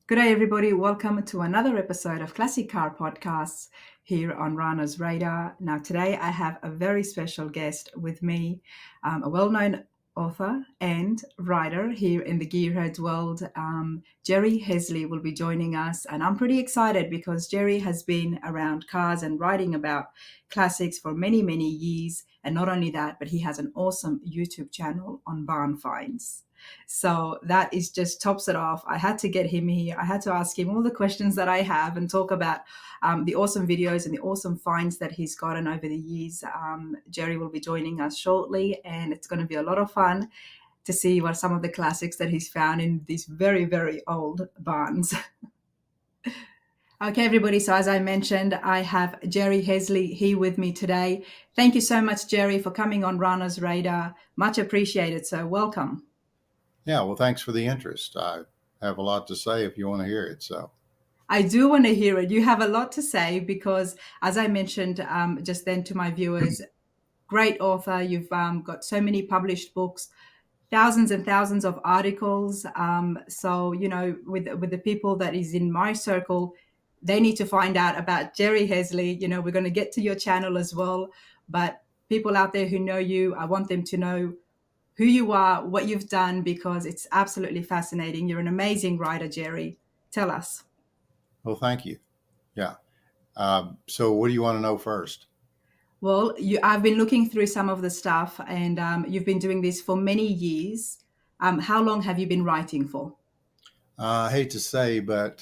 Good day, everybody. Welcome to another episode of Classic Car Podcasts here on Rana's Radar. Now, today I have a very special guest with me, a well known author and writer here in the gearheads world. Jerry Heasley will be joining us, and I'm pretty excited because Jerry has been around cars and writing about classics for many, many years. And not only that, but he has an awesome YouTube channel on barn finds. So that is just tops it off. I had to get him here. I had to ask him all the questions that I have and talk about the awesome videos and the awesome finds that he's gotten over the years. Jerry will be joining us shortly, and it's going to be a lot of fun to see what some of the classics that he's found in these very, very old barns. Okay, everybody. So as I mentioned, I have Jerry Heasley here with me today. Thank you so much, Jerry, for coming on Rana's Radar. Much appreciated. So welcome. Yeah, well, thanks for the interest. I have a lot to say if you want to hear it. So, I do want to hear it. You have a lot to say because, as I mentioned just then to my viewers, great author. You've got so many published books, thousands and thousands of articles. So you know, with the people that is in my circle, they need to find out about Jerry Heasley. You know, we're going to get to your channel as well, but people out there who know you, I want them to know who you are, what you've done, because it's absolutely fascinating. You're an amazing writer, Jerry. Tell us. well, thank you. Yeah. So, what do you want to know first? Well, I've been looking through some of the stuff, and you've been doing this for many years. How long have you been writing for? I hate to say, but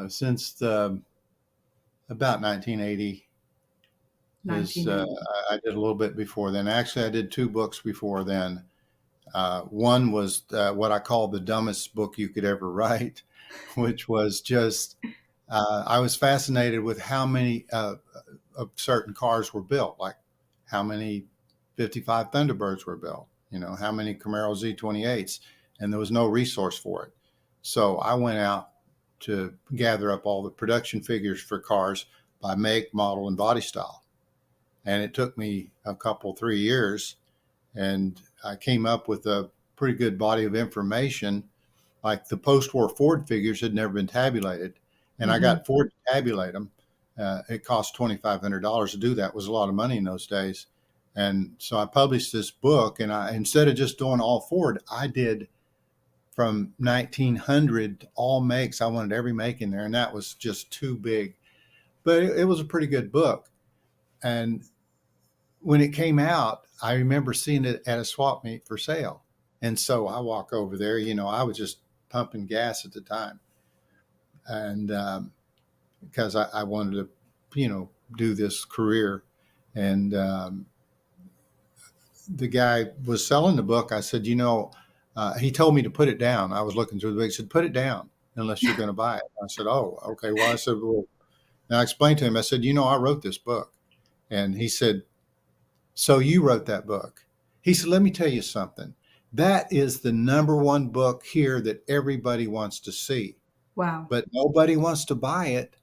since about 1980 is, 1980. I did a little bit before then. Actually, I did two books before then. One was what I call the dumbest book you could ever write, which was just I was fascinated with how many of certain cars were built, like how many 55 Thunderbirds were built, how many Camaro Z28s, and there was no resource for it. So I went out to gather up all the production figures for cars by make, model, and body style. And it took me a couple, 3 years, and I came up with a pretty good body of information. Like the post-war Ford figures had never been tabulated, and I Hmm. got Ford to tabulate them. It cost $2,500 to do that. It was a lot of money in those days. And so I published this book, and instead of just doing all Ford, I did from 1900 all makes. I wanted every make in there, and that was just too big. But it was a pretty good book. And when it came out, I remember seeing it at a swap meet for sale. And so I walk over there, I was just pumping gas at the time. And because I wanted to, do this career. And the guy was selling the book. I said, he told me to put it down. I was looking through the book. He said, put it down unless you're going to buy it. I said, oh, okay. Well, I said, well, and I explained to him, I said, I wrote this book. And he said, so you wrote that book? He said, let me tell you something. That is the number one book here that everybody wants to see, Wow. but nobody wants to buy it.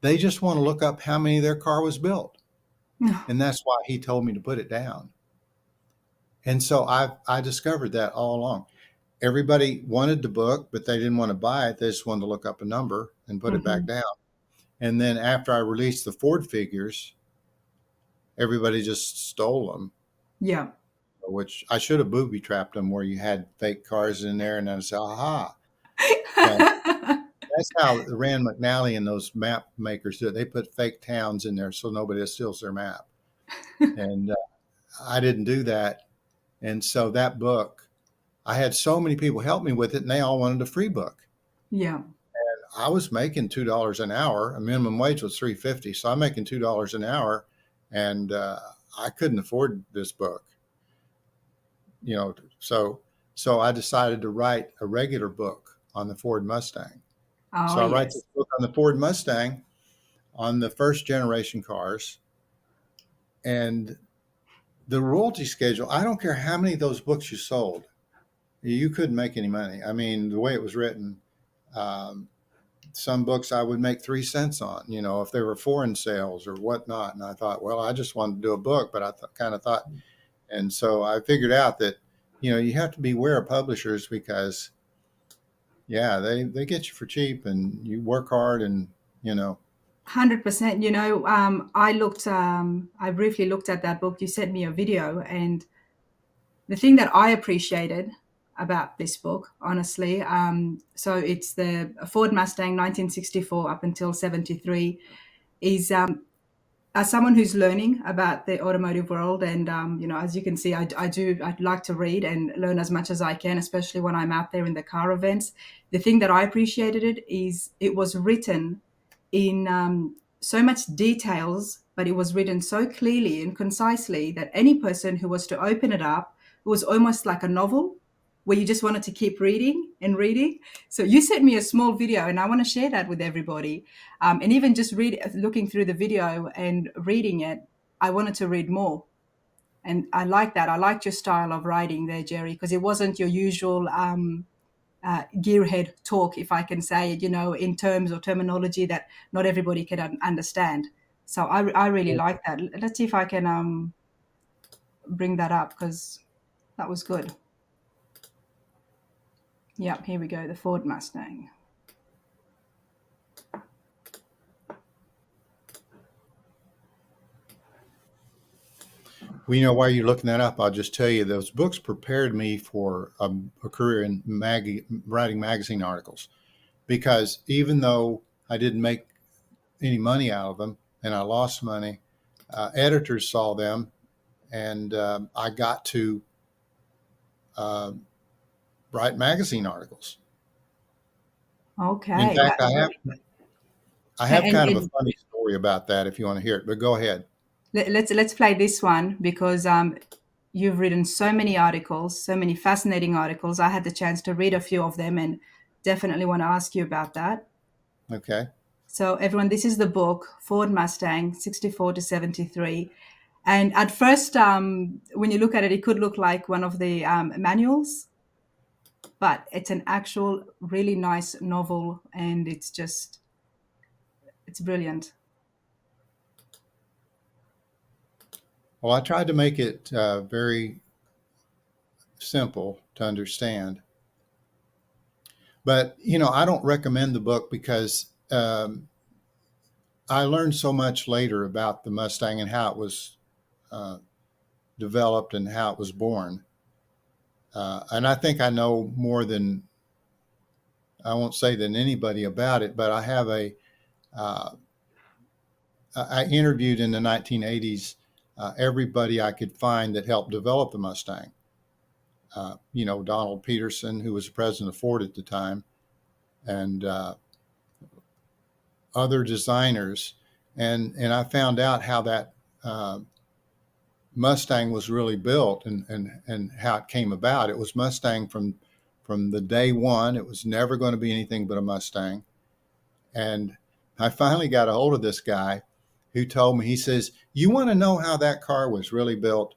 They just want to look up how many their car was built. And that's why he told me to put it down. And so I discovered that all along. Everybody wanted the book, but they didn't want to buy it. They just wanted to look up a number and put it back Hmm. down. And then after I released the Ford figures, everybody just stole them, Yeah. which I should have booby trapped them where you had fake cars in there. And then I said, aha. But that's how Rand McNally and those map makers do it. They put fake towns in there so nobody steals their map. And I didn't do that. And so that book, I had so many people help me with it, and they all wanted a free book. Yeah. I was making $2 an hour. A minimum wage was $3.50, so I'm making $2 an hour, and I couldn't afford this book. So I decided to write a regular book on the Ford Mustang. Oh, So I write yes. this book on the Ford Mustang, on the first generation cars, and the royalty schedule. I don't care how many of those books you sold, you couldn't make any money. I mean, the way it was written, um, some books I would make 3 cents on, if they were foreign sales or whatnot. And I thought, well, I just wanted to do a book, but I kind of thought, and so I figured out that, you have to beware of publishers because Yeah, they get you for cheap, and you work hard, and you know. 100%. I briefly looked at that book. You sent me a video, and the thing that I appreciated about this book, honestly, so it's the Ford Mustang 1964 up until 73, is as someone who's learning about the automotive world, and as you can see, I'd like to read and learn as much as I can, especially when I'm out there in the car events. The thing that I appreciated is it was written in so much details, but it was written so clearly and concisely that any person who was to open it up, it was almost like a novel where you just wanted to keep reading and reading. So you sent me a small video, and I want to share that with everybody. And even just looking through the video and reading it, I wanted to read more. And I like that. I liked your style of writing there, Jerry, because it wasn't your usual gearhead talk, if I can say it, in terms or terminology that not everybody can understand. So I really like that. Let's see if I can bring that up, because that was good. Yeah, here we go. The Ford Mustang. Well, while you're looking that up, I'll just tell you those books prepared me for a career in writing magazine articles. Because even though I didn't make any money out of them and I lost money, editors saw them, and I got to uh, write magazine articles. In Okay. fact, I have And, kind of a and funny story about that if you want to hear it, but go ahead. let's play this one, because you've written so many articles, so many fascinating articles. I had the chance to read a few of them, and definitely want to ask you about that. Okay. So everyone, this is the book Ford Mustang 64 to 73. And at first, when you look at it, it could look like one of the manuals, but it's an actual really nice novel, and it's brilliant. Well, I tried to make it very simple to understand. But, I don't recommend the book because I learned so much later about the Mustang and how it was uh, developed and how it was born. And I think I know more than, I won't say than anybody about it, but uh, I interviewed in the 1980s everybody I could find that helped develop the Mustang. Donald Peterson, who was the president of Ford at the time, and other designers. And I found out how that Mustang was really built, and how it came about. It was Mustang from the day one. It was never going to be anything but a Mustang. And I finally got a hold of this guy who told me, he says, "You want to know how that car was really built?"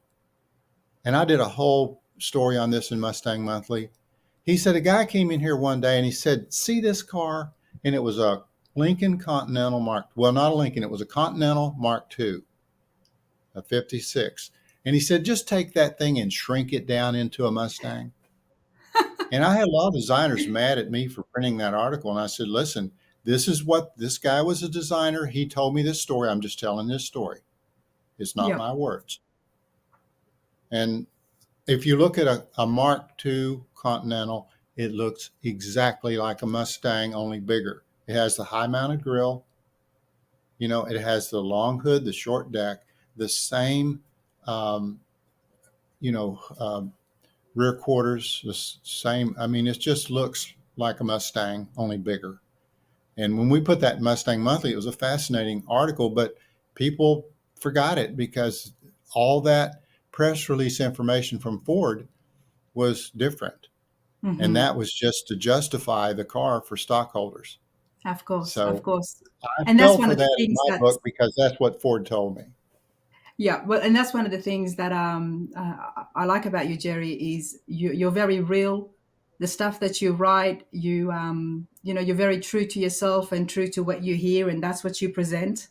And I did a whole story on this in Mustang Monthly. He said a guy came in here one day and he said, "See this car?" And it was a Lincoln Continental Mark. Well, not a Lincoln. It was a Continental Mark II, a 56. And he said, "Just take that thing and shrink it down into a Mustang." And I had a lot of designers mad at me for printing that article. And I said, "Listen, this is what this guy was a designer. He told me this story. I'm just telling this story. It's not Yep. my words." And if you look at a Mark II Continental, it looks exactly like a Mustang, only bigger. It has the high mounted grille. It has the long hood, the short deck, the same, um, you know, um, rear quarters, the same. I mean, it just looks like a Mustang, only bigger. And when we put that in Mustang Monthly, it was a fascinating article, but people forgot it because all that press release information from Ford was different. And Hmm. that was just to justify the car for stockholders. Of course, of So course. I And that's fell one for of the that in things my that, book because that's what Ford told me. yeah, well, and that's one of the things that I like about you, Jerry, is you're very real. The stuff that you write, you're very true to yourself and true to what you hear, and that's what you present.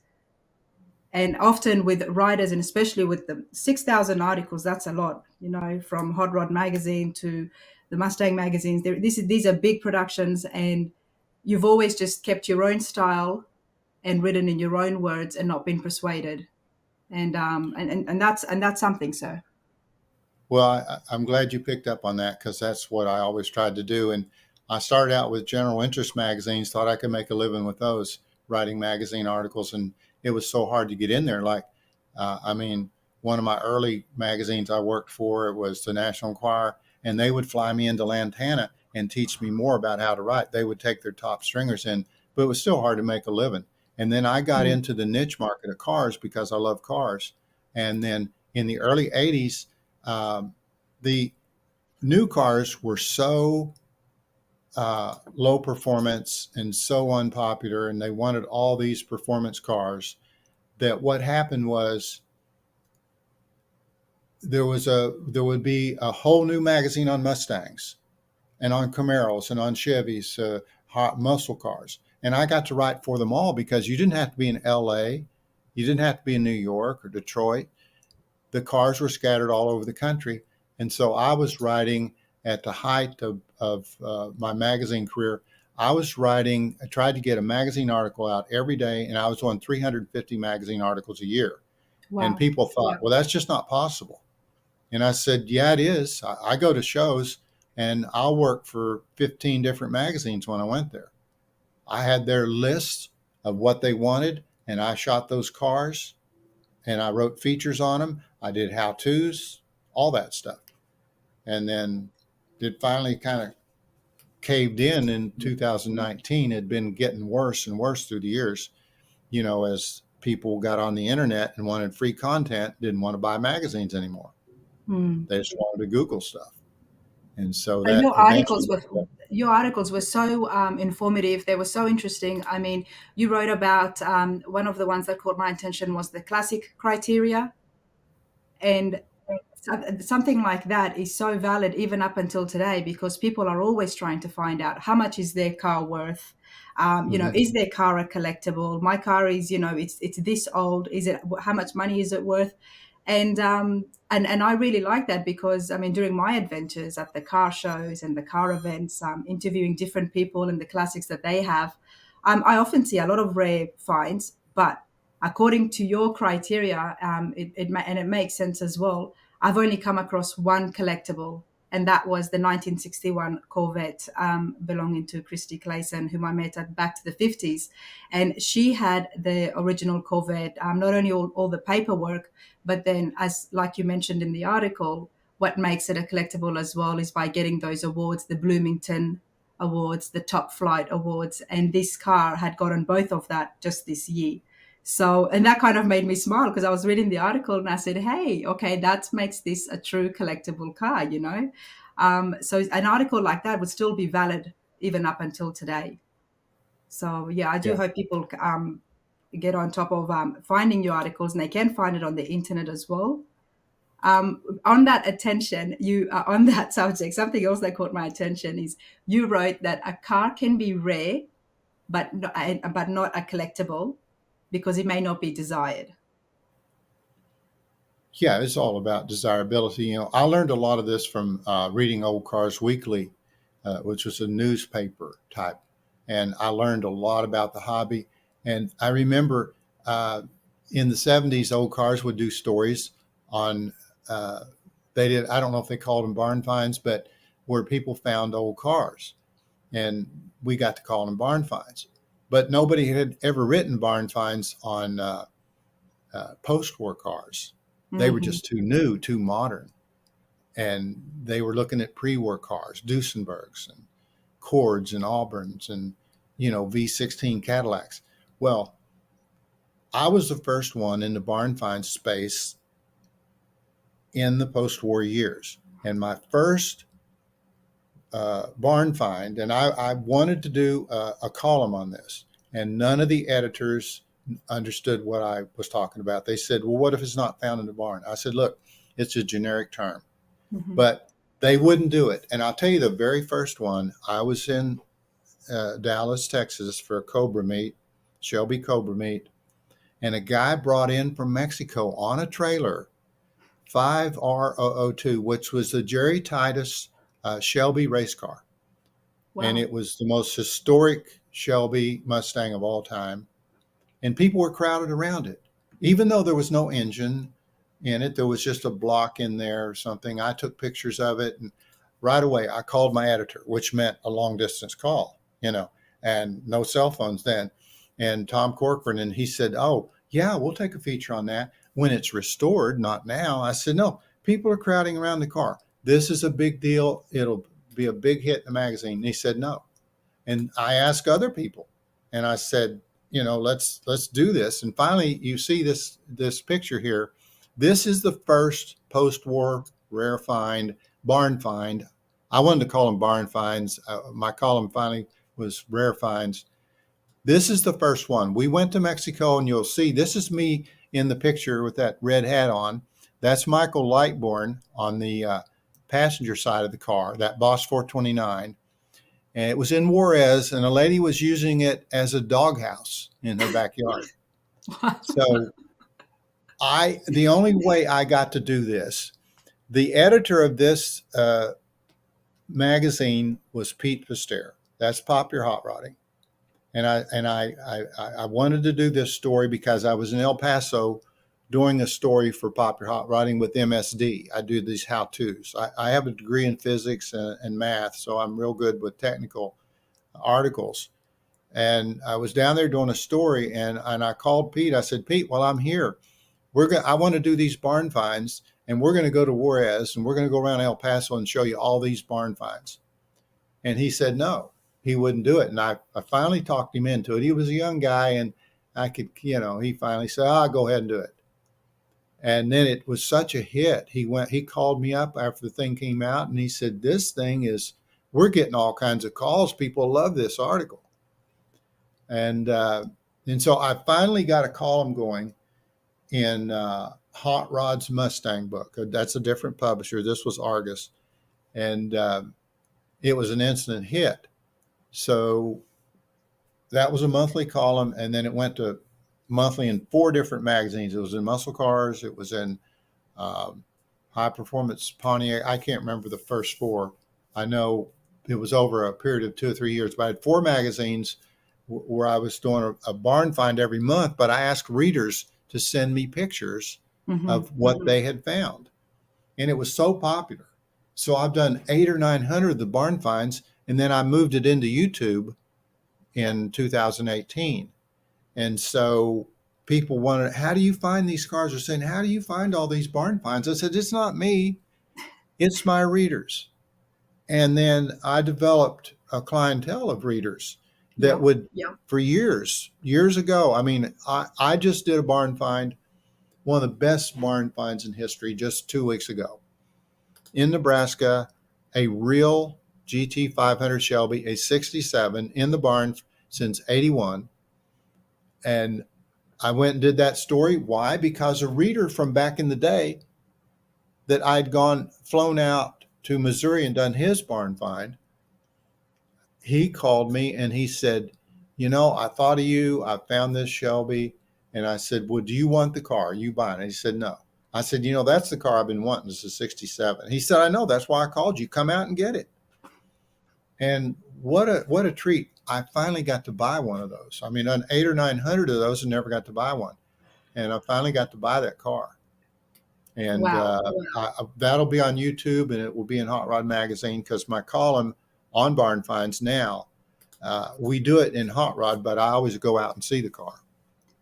And often with writers, and especially with the 6,000 articles, that's a lot, from Hot Rod Magazine to the Mustang magazines. These are big productions, and you've always just kept your own style and written in your own words and not been persuaded. And that's something, sir. Well, I'm glad you picked up on that because that's what I always tried to do. And I started out with general interest magazines, thought I could make a living with those, writing magazine articles. And it was so hard to get in there. Like, I mean, one of my early magazines I worked for, it was the National Enquirer, and they would fly me into Lantana and teach me more about how to write. They would take their top stringers in, but it was still hard to make a living. And then I got Mm. into the niche market of cars because I love cars. And then in the early 80s, the new cars were so low performance and so unpopular, and they wanted all these performance cars, that what happened was there would be a whole new magazine on Mustangs and on Camaros and on Chevys, hot muscle cars. And I got to write for them all because you didn't have to be in LA, you didn't have to be in New York or Detroit. The cars were scattered all over the country. And so I was writing at the height of my magazine career. I tried to get a magazine article out every day, and I was on 350 magazine articles a year. And Wow. people thought, well, that's just not possible. And I said, yeah, it is. I go to shows and I'll work for 15 different magazines when I went there. I had their list of what they wanted, and I shot those cars and I wrote features on them. I did how-tos, all that stuff. And then it finally kind of caved in 2019. It had been getting worse and worse through the years, as people got on the internet and wanted free content, didn't want to buy magazines anymore. Mm. They just wanted to Google stuff. And so And that eventually, your articles were so informative. They were so interesting. I mean, you wrote about one of the ones that caught my attention was the classic criteria, and something like that is so valid even up until today because people are always trying to find out how much is their car worth. mhm. Is their car a collectible? My car is, it's this old. Is it, how much money is it worth? And I really like that because, I mean, during my adventures at the car shows and the car events, interviewing different people and the classics that they have, I often see a lot of rare finds. But according to your criteria, and it makes sense as well. I've only come across one collectible, and that was the 1961 Corvette belonging to Christy Clayson, whom I met at back to the 50s. And she had the original Corvette, not only all the paperwork, but then, as like you mentioned in the article, what makes it a collectible as well is by getting those awards, the Bloomington Awards, the Top Flight Awards. And this car had gotten both of that just this year. So, and that kind of made me smile because I was reading the article and I said, hey, okay, that makes this a true collectible car. So an article like that would still be valid even up until today. So, yeah, I do Yeah. hope people get on top of finding your articles, and they can find it on the internet as well. On that attention, on that subject, something else that caught my attention is you wrote that a car can be rare, but not a collectible because it may not be desired. Yeah, it's all about desirability. I learned a lot of this from reading Old Cars Weekly, which was a newspaper type. And I learned a lot about the hobby. And I remember in the 70s, Old Cars would do stories on, I don't know if they called them barn finds, but where people found old cars. And we got to call them barn finds. But nobody had ever written barn finds on post-war cars. They were Hmm. just too new, too modern. And they were looking at pre-war cars, Duesenbergs and Cords and Auburns and, V16 Cadillacs. Well, I was the first one in the barn find space in the post-war years. And my first barn find, and I wanted to do a column on this, and none of the editors understood what I was talking about. They said, well, what if it's not found in the barn? I said, look, it's a generic term, Hmm. but they wouldn't do it. And I'll tell you the very first one, I was in Dallas, Texas for a Cobra meet, Shelby Cobra meet, and a guy brought in from Mexico on a trailer 5R002, which was the Jerry Titus Shelby race car. And Wow. it was the most historic Shelby Mustang of all time. And people were crowded around it. Even though there was no engine in it, there was just a block in there or something. I took pictures of it, and right away I called my editor, which meant a long distance call, and no cell phones then. And Tom Corcoran, and he said, "Oh, yeah, we'll take a feature on that when it's restored, not now." I said, "No, people are crowding around the car. This is a big deal. It'll be a big hit in the magazine." And he said, "No." And I asked other people, and I said, let's do this. And finally, you see this picture here. This is the first post-war rare find, barn find. I wanted to call them barn finds. My column finally was rare finds. This is the first one. We went to Mexico, and you'll see this is me in the picture with that red hat on. That's Michael Lightbourne on the passenger side of the car, that Boss 429. And it was in Juarez, and a lady was using it as a doghouse in her backyard. So the only way I got to do this, the editor of this magazine was Pete Pester. That's Popular Hot Rodding. And I wanted to do this story because I was in El Paso doing a story for Popular Hot Rodding with MSD. I do these how-tos. I have a degree in physics and math, so I'm real good with technical articles. And I was down there doing a story, and I called Pete. I said, "Pete, while I'm here, I want to do these barn finds, and we're going to go to Juarez, and we're going to go around El Paso and show you all these barn finds." And he said no, he wouldn't do it. And I finally talked him into it. He was a young guy, and I could, he finally said, "I'll go ahead and do it." And then it was such a hit. He called me up after the thing came out, and he said, we're getting all kinds of calls. People love this article. And so I finally got a column going in Hot Rod's Mustang book. That's a different publisher. This was Argus. And it was an instant hit. So that was a monthly column. And then it went to monthly in 4 different magazines. It was in Muscle Cars. It was in High Performance Pontiac. I can't remember the first 4. I know it was over a period of 2 or 3 years, but I had 4 magazines where I was doing a barn find every month, but I asked readers to send me pictures of what they had found. And it was so popular. So I've done 800 or 900 of the barn finds, and then I moved it into YouTube in 2018. And so people wanted, "How do you find these cars?" They're saying, "How do you find all these barn finds?" I said, "It's not me, it's my readers." And then I developed a clientele of readers that would, for years ago, I just did a barn find, one of the best barn finds in history, just 2 weeks ago in Nebraska, a real GT 500 Shelby, a 67 in the barn since 81. And I went and did that story. Why? Because a reader from back in the day that I'd flown out to Missouri and done his barn find, he called me and he said, "I thought of you. I found this Shelby." And I said, "Well, do you want the car? Are you buying it?" He said, "No." I said, "That's the car I've been wanting. It's a 67. He said, "I know. That's why I called you. Come out and get it." And what a treat. I finally got to buy one of those. On 800 or 900 of those and never got to buy one. And I finally got to buy that car. And that'll be on YouTube, and it will be in Hot Rod Magazine, because my column on barn finds now, we do it in Hot Rod, but I always go out and see the car.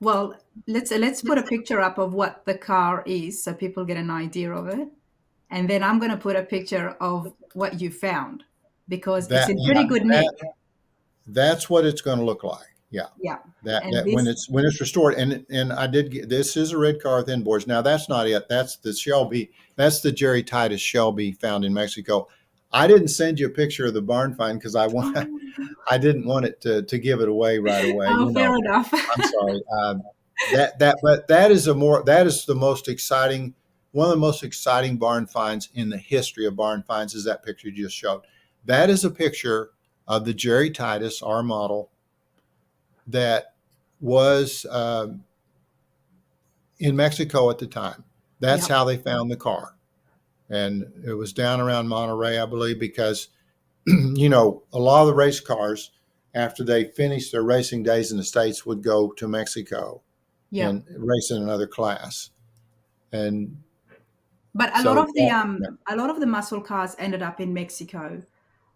Well, let's put a picture up of what the car is so people get an idea of it. And then I'm going to put a picture of what you found, because it's in pretty good nick. That's what it's going to look like. Yeah. Yeah. When it's restored. And I did this is a red car with inboards. Now that's not it. That's the Shelby. That's the Jerry Titus Shelby found in Mexico. I didn't send you a picture of the barn find because I didn't want it to give it away right away. Oh, fair enough. I'm sorry. But that is the most exciting, one of the most exciting barn finds in the history of barn finds is that picture you just showed. That is a picture of the Jerry Titus R model that was in Mexico at the time. That's how they found the car. And it was down around Monterey, I believe, because, you know, a lot of the race cars, after they finished their racing days in the States, would go to Mexico Yeah. and race in another class. And But so that, a lot of the muscle cars ended up in Mexico,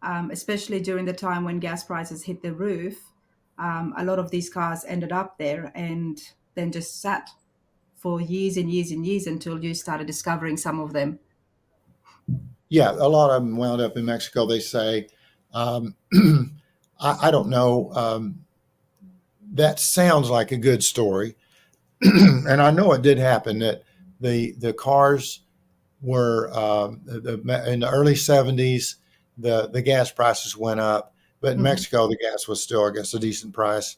especially during the time when gas prices hit the roof. A lot of these cars ended up there and then just sat for years and years and years until you started discovering some of them. yeah, a lot of them wound up in Mexico, they say. Um, I don't know. That sounds like a good story. And I know it did happen that the cars were in the early 70s, the gas prices went up, but in Mhm. Mexico, the gas was still, I guess, a decent price.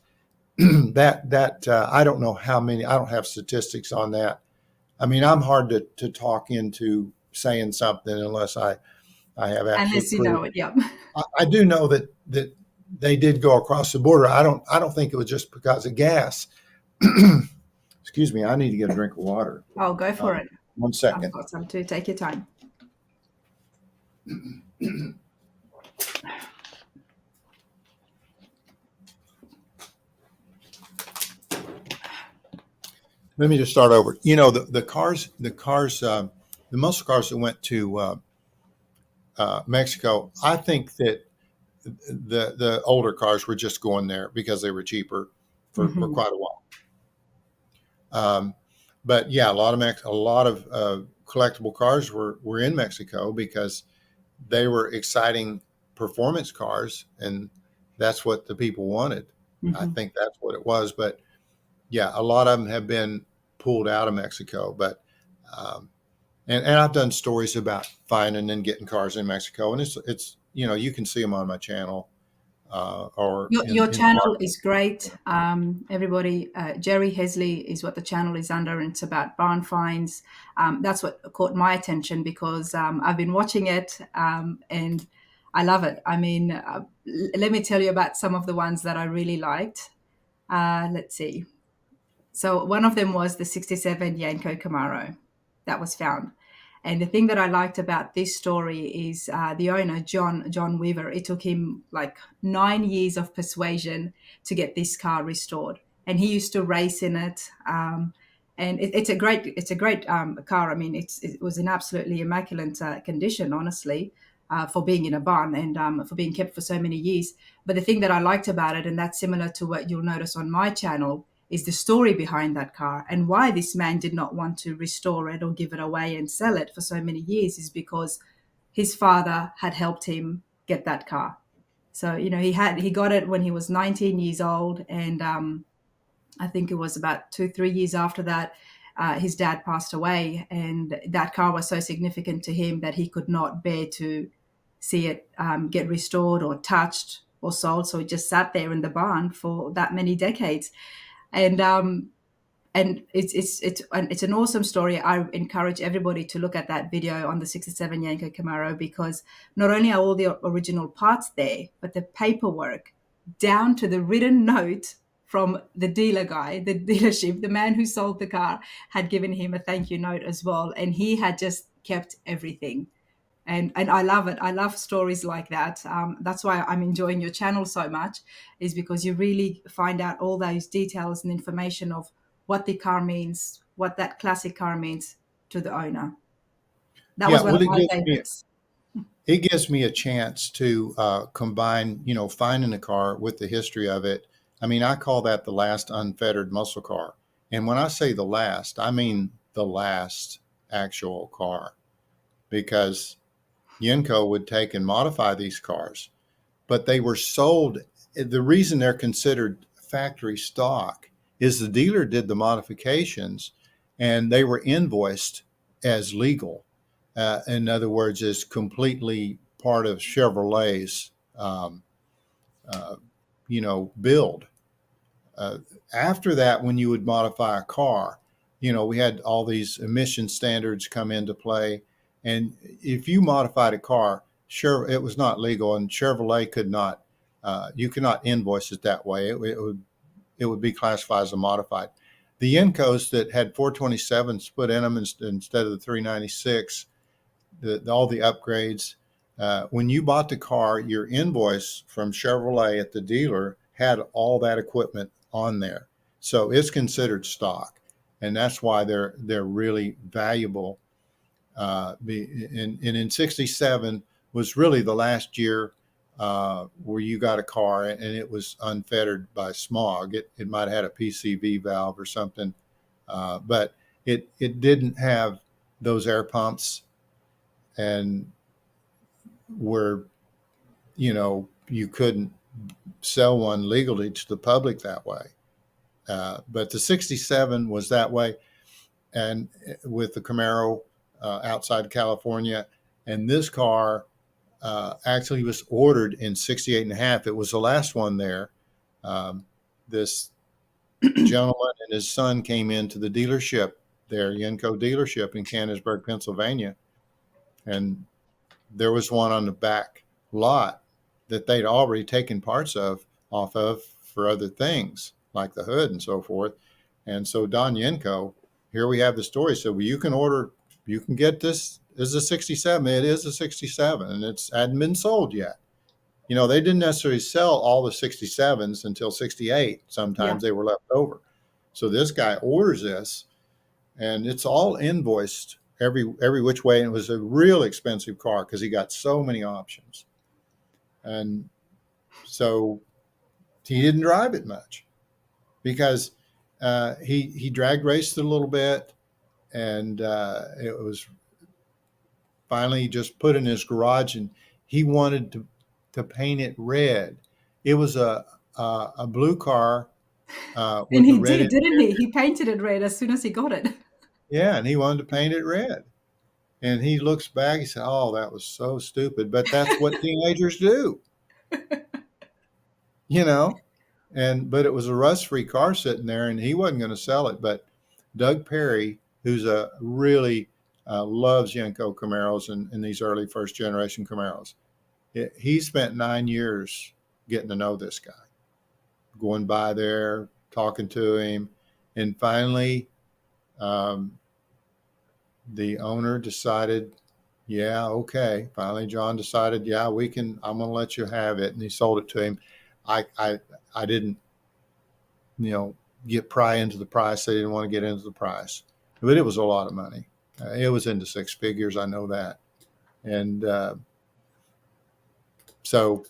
That I don't know how many, I don't have statistics on that. I mean, I'm hard to talk into saying something unless I have absolute Unless you proof. know it, yeah. I do know that they did go across the border. I don't think it was just because of gas. Excuse me, I need to get a drink of water. Oh, go for it. One I've second. got some too. Take your time. Let me just start over. You know, the muscle cars that went to Mexico. I think that the older cars were just going there because they were cheaper for Mhm. quite a while. Um, but yeah, a lot of collectible cars were in Mexico because they were exciting performance cars, and that's what the people wanted. I Mhm. think that's what it was. But yeah, a lot of them have been pulled out of Mexico. But and I've done stories about finding and getting cars in Mexico, and it's you know, you can see them on my channel or Your in channel park. is great. Everybody, Jerry Heasley is what the channel is under, and it's about barn finds. That's what caught my attention because I've been watching it and I love it. I mean, let me tell you about some of the ones that I really liked. Let's see. So one of them was the 67 Yanko Camaro that was found. And the thing that I liked about this story is the owner, John Weaver. It took him like 9 years of persuasion to get this car restored, and he used to race in it. And it's a great car. I mean, it was in absolutely immaculate condition, honestly, for being in a barn and for being kept for so many years. But the thing that I liked about it, and that's similar to what you'll notice on my channel, is the story behind that car and why this man did not want to restore it or give it away and sell it for so many years is because his father had helped him get that car. So you know he got it when he was 19 years old, and I think it was about 2 3 years after that his dad passed away, and that car was so significant to him that he could not bear to see it get restored or touched or sold. So it just sat there in the barn for that many decades, and it's an awesome story. I encourage everybody to look at that video on the 67 Yanko Camaro because not only are all the original parts there, but the paperwork down to the written note from the dealer guy, the dealership, the man who sold the car had given him a thank you note as well, and he had just kept everything. And I love it. I love stories like that. That's why I'm enjoying your channel so much, is because you really find out all those details and information of what the car means, what that classic car means to the owner. That was Yeah, one well, of my favorites. it gives me a chance to combine, you know, finding a car with the history of it. I mean, I call that the last unfettered muscle car. And when I say the last, I mean the last actual car because Yenko would take and modify these cars, but they were sold. The reason they're considered factory stock is the dealer did the modifications and they were invoiced as legal. In other words, is completely part of Chevrolet's, uh, you know, build. Uh, After that, when you would modify a car, you know, we had all these emission standards come into play, and if you modified a car, sure, it was not legal, and Chevrolet could not. You could not invoice it that way. It would be classified as a modified. The Yencos that had 427s put in them instead of the 396, all the upgrades. When you bought the car, your invoice from Chevrolet at the dealer had all that equipment on there, so it's considered stock, and that's why they're really valuable. And in '67 was really the last year where you got a car and it was unfettered by smog. It might have had a PCV valve or something, but it didn't have those air pumps, and where you couldn't sell one legally to the public that way. But the '67 was that way, and with the Camaro outside California, and this car actually was ordered in '68 and a half. It was the last one there. This gentleman and his son came into the dealership there, Yenko dealership in Canonsburg, Pennsylvania, and there was one on the back lot that they'd already taken parts of off of for other things like the hood and so forth. And so Don Yenko, here we have the story. So, well, you can get this as a '67. It is a '67, and it hadn't been sold yet. They didn't necessarily sell all the '67s until '68. Yeah. Sometimes they were left over. So this guy orders this, and it's all invoiced every which way. And it was a real expensive car because he got so many options. And so he didn't drive it much because he drag raced it a little bit, and it was finally just put in his garage, and he wanted to paint it red. It was a blue car And with a he red did, didn't interior. he? He painted it red as soon as he got it. Yeah, and he wanted to paint it red. And he looks back, he said, "Oh, that was so stupid." But that's what teenagers do, you know? But it was a rust-free car sitting there, and he wasn't going to sell it. But Doug Perry, who's a really loves Yenko Camaros and these early first generation Camaros, he spent 9 years getting to know this guy, going by there, talking to him, and finally, the owner decided, yeah, okay. Finally, John decided, yeah, we can. I'm going to let you have it, and he sold it to him. I didn't, get pry into the price. They didn't want to get into the price, but it was a lot of money. It was into six figures. I know that, and so,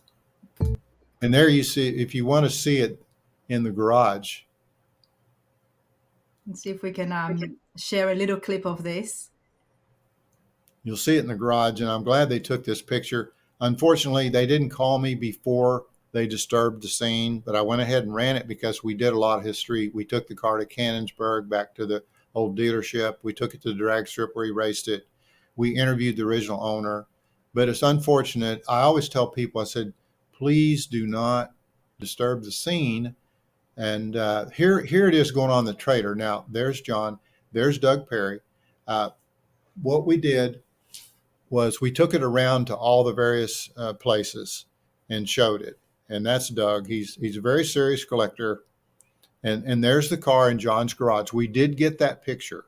and there you see. If you want to see it in the garage, Let's see if we can share a little clip of this. you'll see it in the garage, and I'm glad they took this picture. Unfortunately, they didn't call me before they disturbed the scene, but I went ahead and ran it because we did a lot of history. We took the car to Canonsburg, back to the old dealership. We took it to the drag strip where he raced it. We interviewed the original owner, but it's unfortunate. I always tell people, I said, please do not disturb the scene. And here it is going on in the trailer. Now, there's John, there's Doug Perry. What we did was we took it around to all the various places and showed it. And that's Doug. He's a very serious collector. And there's the car in John's garage. We did get that picture,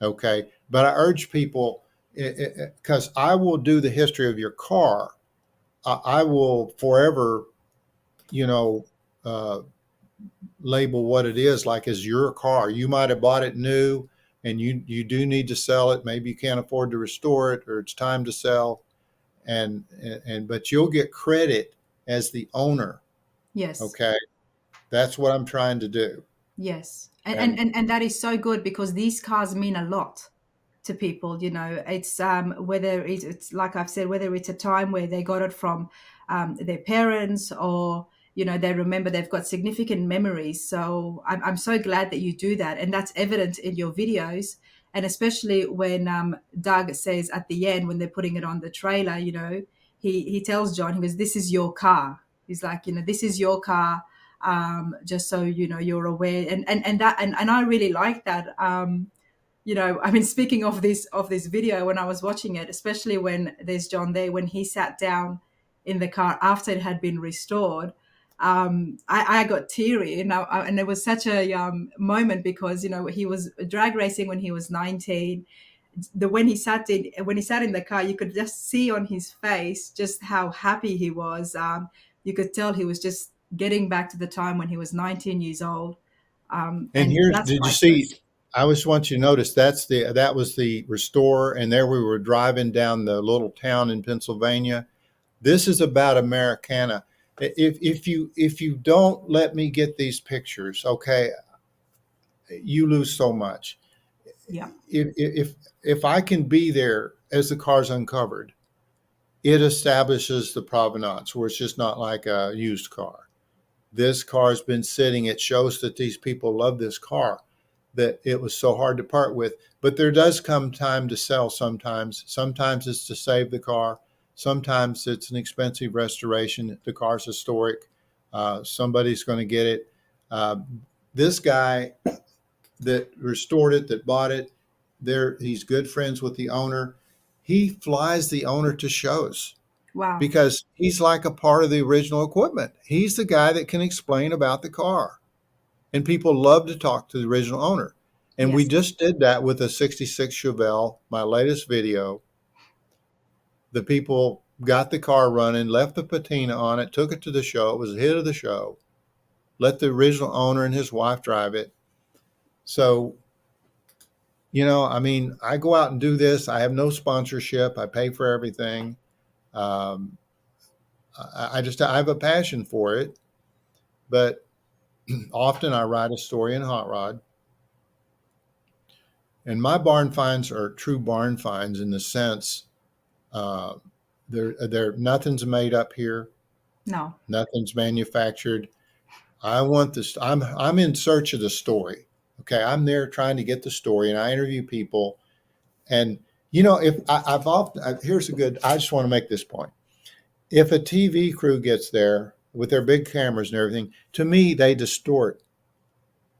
okay? But I urge people, because I will do the history of your car. I will forever, uh, label what it is like as your car. You might have bought it new, and you do need to sell it. Maybe you can't afford to restore it, or it's time to sell. And but you'll get credit as the owner. Yes. Okay, that's what I'm trying to do. Yes. And that is so good because these cars mean a lot to people. It's whether it's like I've said, whether it's a time where they got it from their parents, or they remember, they've got significant memories. So I'm so glad that you do that, and that's evident in your videos. And especially when Doug says at the end, when they're putting it on the trailer, he tells John, he goes, "This is your car." He's like, "This is your car." Just so you're aware, and I really like that. I mean, speaking of this video, when I was watching it, especially when there's John there, when he sat down in the car after it had been restored, I got teary, and it was such a moment because he was drag racing when he was 19. the when he sat in the car, you could just see on his face just how happy he was. You could tell he was just getting back to the time when he was 19 years old, And and here's, that's did you see? priceless. I just want you to notice that was the restorer, and there we were driving down the little town in Pennsylvania. This is about Americana. If you don't let me get these pictures, okay, you lose so much. Yeah. If I can be there as the car's uncovered, it establishes the provenance, where it's just not like a used car. This car's been sitting. It shows that these people love this car, that it was so hard to part with. But there does come time to sell sometimes. Sometimes it's to save the car. Sometimes it's an expensive restoration. The car's historic. Somebody's going to get it. Uh, this guy that restored it, that bought it, he's good friends with the owner. He flies the owner to shows Wow. because he's like a part of the original equipment. He's the guy that can explain about the car. And people love to talk to the original owner. And we Yes. just did that with a 66 Chevelle, my latest video. The people got the car running, left the patina on it, took it to the show. It was a hit of the show. Let the original owner and his wife drive it. So, I mean, I go out and do this. I have no sponsorship. I pay for everything. Um, I have a passion for it, but often I write a story in hot rod. And my barn finds are true barn finds in the sense, uh, they're nothing's made up here, No. nothing's manufactured. I want this. I'm in search of the story. Okay, I'm there trying to get the story, and I interview people. And if I've often here's a good. I just want to make this point. If a TV crew gets there with their big cameras and everything, to me they distort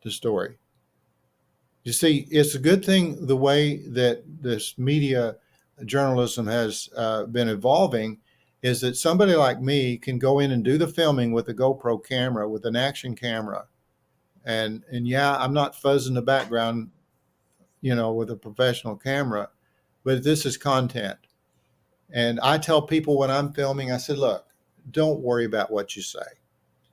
the story. You see, it's a good thing the way that this media journalism has been evolving is that somebody like me can go in and do the filming with a GoPro camera, with an action camera. And yeah, I'm not fuzzing the background, with a professional camera, but this is content. And I tell people when I'm filming, I said, look, don't worry about what you say.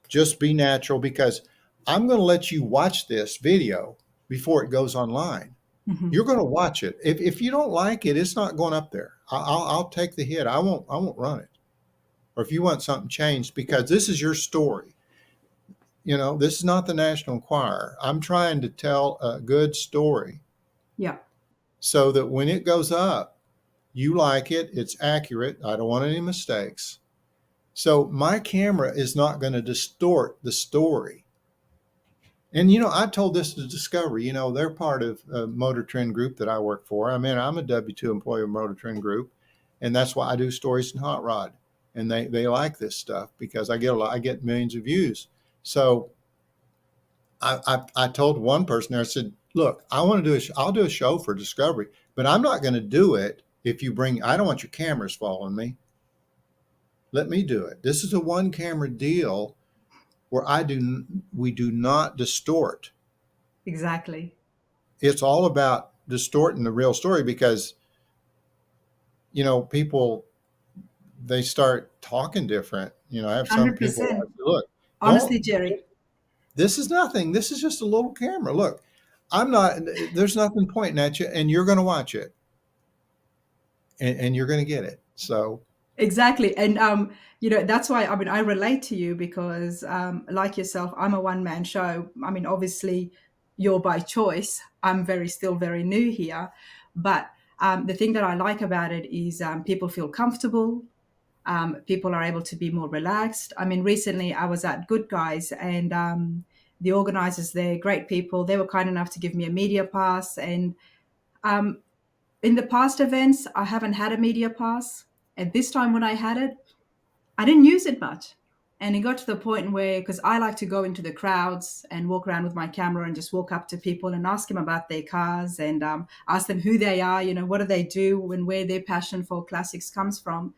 Just be natural because I'm going to let you watch this video before it goes online. Hmm. You're going to watch it. If you don't like it, it's not going up there. I'll take the hit. I won't run it. Or if you want something changed, because this is your story. This is not the National Enquirer. I'm trying to tell a good story Yeah. so that when it goes up, you like it. It's accurate. I don't want any mistakes. So my camera is not going to distort the story. And I told this to Discovery. They're part of a Motor Trend Group that I work for. I mean, I'm a W-2 employee of Motor Trend Group, and that's why I do stories in hot rod. And they like this stuff because I get millions of views. So I told one person there, I said, look, I'll do a show for Discovery, but I'm not going to do it if you bring. I don't want your cameras following me. Let me do it. This is a one camera deal where we do not distort. Exactly. It's all about distorting the real story because people, they start talking different. I have some people, I 100%. say, look, Honestly, don't, Jerry. this is nothing. This is just a little camera. Look, there's nothing pointing at you, and you're going to watch it, and you're going to get it. So, Exactly. And that's why I mean I relate to you because like yourself, I'm a one-man show. I mean, obviously you're by choice. I'm still very new here. But the thing that I like about it is people feel comfortable. People are able to be more relaxed. I mean, recently I was at Good Guys and the organizers there, great people, they were kind enough to give me a media pass. And um, in the past events, I haven't had a media pass. And this time when I had it, I didn't use it much. And it got to the point where, because I like to go into the crowds and walk around with my camera and just walk up to people and ask them about their cars and ask them who they are, what do they do and where their passion for classics comes from.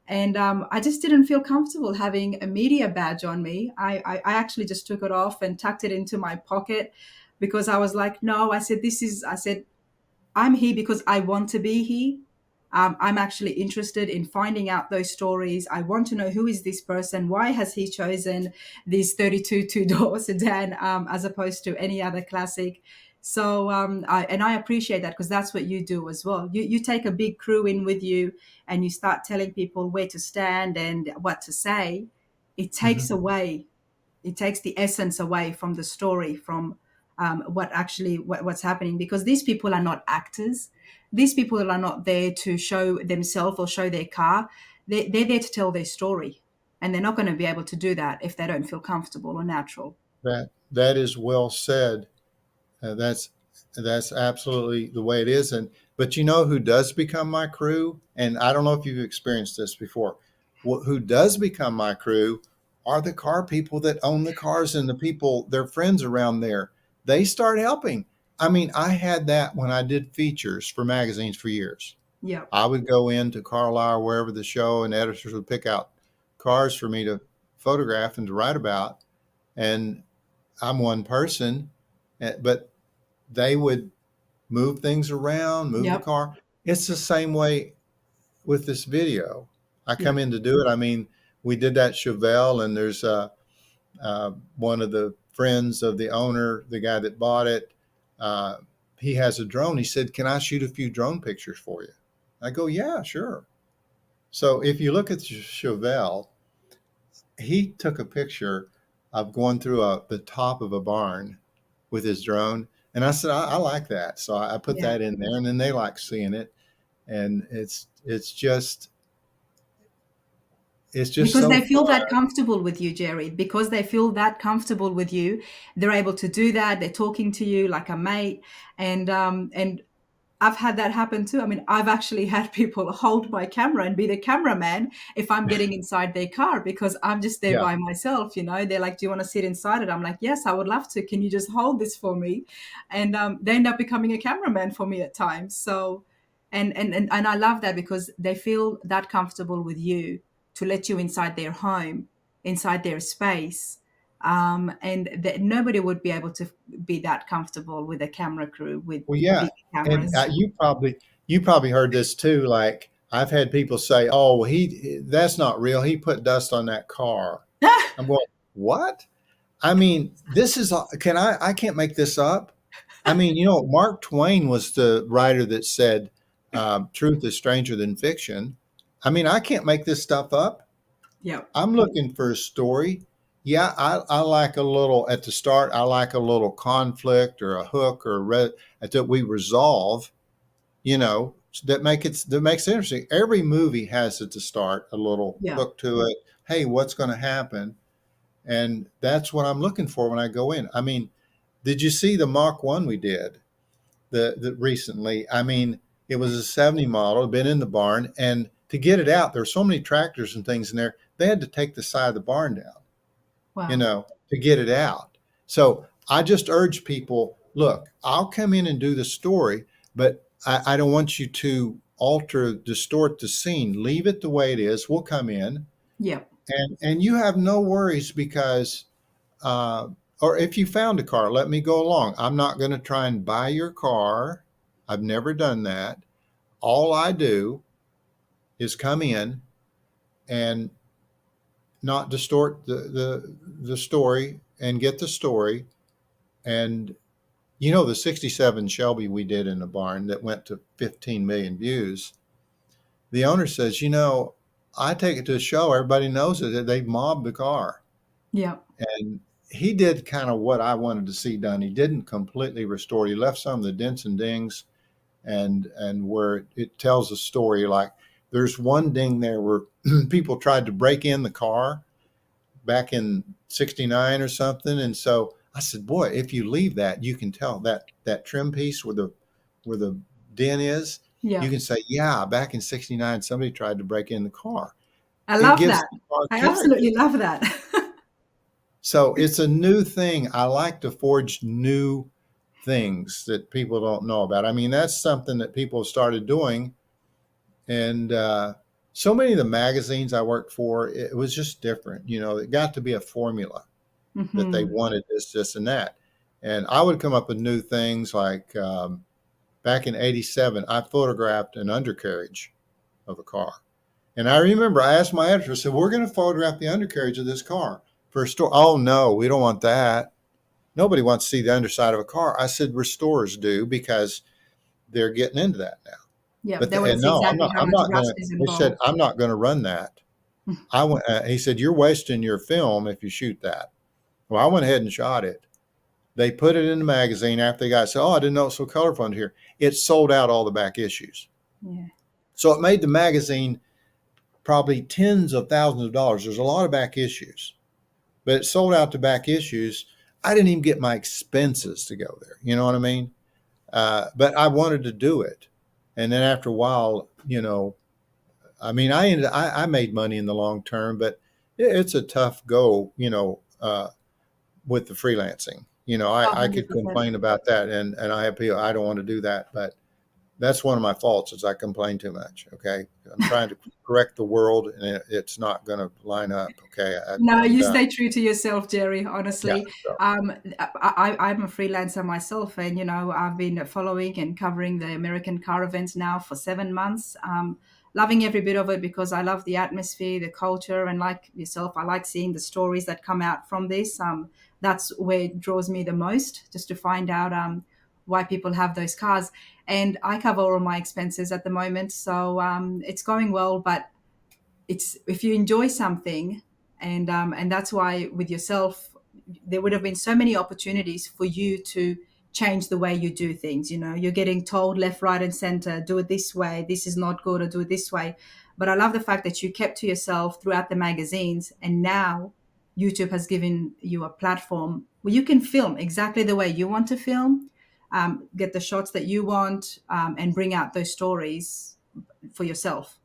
And I just didn't feel comfortable having a media badge on me. I actually just took it off and tucked it into my pocket because I was like, no, I said, I'm here because I want to be here. I'm actually interested in finding out those stories. I want to know, who is this person? Why has he chosen this 32 two-door sedan as opposed to any other classic? So, I appreciate that, because that's what you do as well. You take a big crew in with you, and you start telling people where to stand and what to say. It takes Mhm. away, it takes the essence away from the story, from what's happening, because these people are not actors. These people are not there to show themselves or show their car. They're there to tell their story, and they're not going to be able to do that if they don't feel comfortable or natural. That is well said. That's absolutely the way it is. And but you know who does become my crew? And I don't know if you've experienced this before. Who does become my crew are the car people that own the cars, and the people, their friends around there. They start helping. I mean, I had that when I did features for magazines for years. Yeah. I would go into Carlisle, wherever the show, and editors would pick out cars for me to photograph and to write about. And I'm one person, but they would move things around, move the Yep. car. It's the same way with this video. I come Yep. in to do it. I mean, we did that Chevelle, and there's one of the friends of the owner, the guy that bought it. Uh, he has a drone. He said, "Can I shoot a few drone pictures for you?" I go, "Yeah, sure." So if you look at the Chevelle, he took a picture of going through the top of a barn with his drone. And I said, I like that. So I put Yeah. that in there, and then they like seeing it. And it's just Because so they feel that fun. comfortable with you, Jerry. Because they feel that comfortable with you, they're able to do that. They're talking to you like a mate, and I've had that happen too. I mean, I've actually had people hold my camera and be the cameraman if I'm getting inside their car, because I'm just there Yeah. by myself. They're like, "Do you want to sit inside it?" I'm like, "Yes, I would love to. Can you just hold this for me?" And they end up becoming a cameraman for me at times. So, and I love that, because they feel that comfortable with you to let you inside their home, inside their space. And that nobody would be able to be that comfortable with a camera crew with Well, yeah. big And cameras. you probably heard this too. Like I've had people say, "Oh, well, that's not real. He put dust on that car." I'm going, "What?" I mean, this is, I can't make this up. I mean, Mark Twain was the writer that said, truth is stranger than fiction. I mean, I can't make this stuff up. Yeah. I'm looking for a story. Yeah, I like a little, at the start, I like a little conflict or a hook or that we resolve, that makes it interesting. Every movie has at the start a little Yeah. hook to it. Hey, what's going to happen? And that's what I'm looking for when I go in. I mean, did you see the Mach 1 we did the recently? I mean, it was a 70 model, been in the barn, and to get it out, there were so many tractors and things in there, they had to take the side of the barn down, Wow. to get it out. So I just urge people, look, I'll come in and do the story, but I don't want you to alter, distort the scene. Leave it the way it is. We'll come in, Yeah. and you have no worries, because uh, or if you found a car, let me go along. I'm not going to try and buy your car. I've never done that. All I do is come in and not distort the story, and get the story. And the 67 Shelby we did in the barn that went to 15 million views, the owner says, I take it to a show, everybody knows it, that they mobbed the car. Yeah. And he did kind of what I wanted to see done. He didn't completely restore it. He left some of the dents and dings, and where it tells a story. Like there's one ding there where people tried to break in the car back in '69 or something. And so I said, boy, if you leave that, you can tell that trim piece where the dent is, you Yeah. can say, yeah, back in '69 somebody tried to break in the car. I It love gives that. the car I character. absolutely love that. So it's a new thing. I like to forge new things that people don't know about. I mean, that's something that people have started doing. And so many of the magazines I worked for, it was just different. It got to be a formula that they Hmm. wanted this, and that. And I would come up with new things like, back in 87, I photographed an undercarriage of a car. And I remember I asked my editor, I said, we're going to photograph the undercarriage of this car for a store. Oh, no, we don't want that. Nobody wants to see the underside of a car. I said, restorers do, because they're getting into that now. Yeah, But they want to and see no, exactly how I'm much not going rust to. is They said involved. I'm not going to run that. I went. He said you're wasting your film if you shoot that. Well, I went ahead and shot it. They put it in the magazine after they got said, "Oh, I didn't know it was so colorful under here." It sold out all the back issues. Yeah. So it made the magazine probably tens of thousands of dollars. There's a lot of back issues, but it sold out the back issues. I didn't even get my expenses to go there. You know what I mean? But I wanted to do it, and then after a while, I mean, I made money in the long term, but it's a tough go, with the freelancing. Oh, I could 100%. complain about that, and I have people, I don't want to do that, but that's one of my faults is I complain too much. Okay, I'm trying to correct the world, and it's not going to line up. Okay, No, I'm you done. stay true to yourself, Jerry, Yeah. honestly. So, I'm a freelancer myself, and, I've been following and covering the American car events now for 7 months. Loving every bit of it because I love the atmosphere, the culture, and like yourself, I like seeing the stories that come out from this. That's where it draws me the most, just to find out why people have those cars. And I cover all my expenses at the moment, so it's going well, but it's if you enjoy something, and that's why with yourself there would have been so many opportunities for you to change the way you do things. You're getting told left, right, and center, do it this way, this is not good, or do it this way. But I love the fact that you kept to yourself throughout the magazines, and now YouTube has given you a platform where you can film exactly the way you want to film, get the shots that you want, and bring out those stories for yourself.